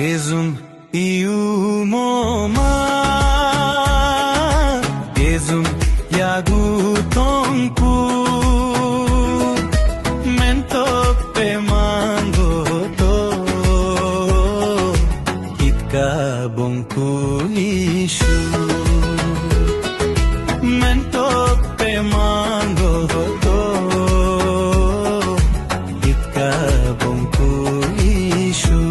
Gezum iumoma Gezum yagutonku Mento pemango to Itka bonku ishu Mento pemango to Itka bonku ishu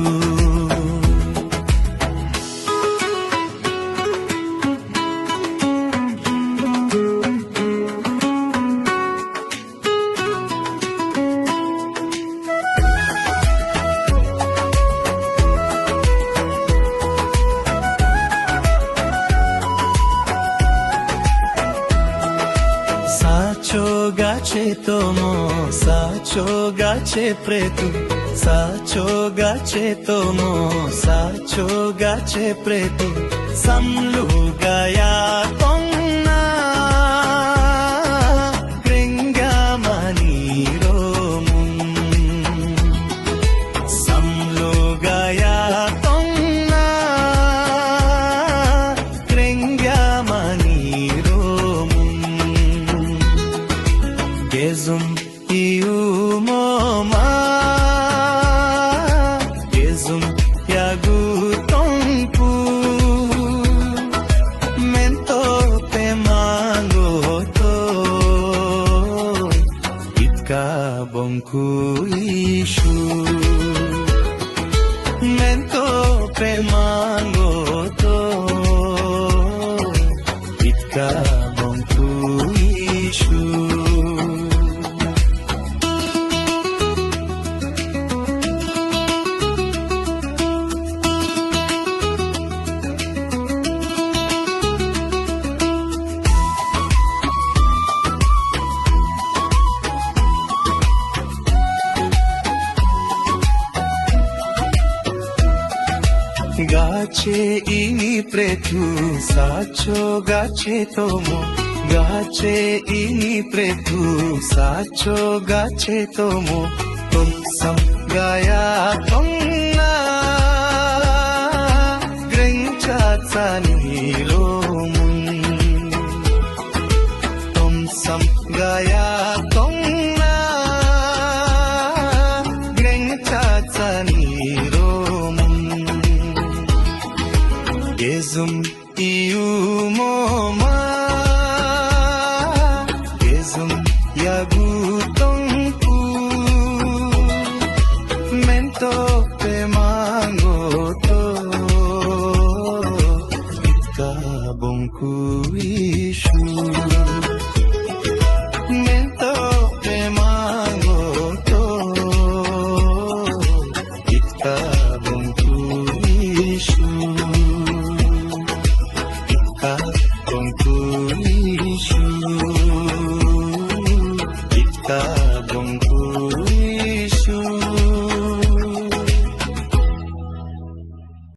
Sacho gache tomo, sacho gache pretu, sacho gache tomo, sacho gache pretu, samlu gaya tonna, gringa maniro mun, samlu gaya tonna, gringa maniro mun. Gezum iumoma Gezum yagutonku Mento pemango to Itka bonku ishu Mento pemango to Itka bonku ishu Gache ini pretu, sacho gache tomo. Gache ini pretu, sacho gache tomo. Tum sam gaya tonna, grencha tsani romun. Tum sam gaya tonna, grencha tsani romun. Gezum iumoma Gezum yagutonku Mento pemango to Itka bonku ishu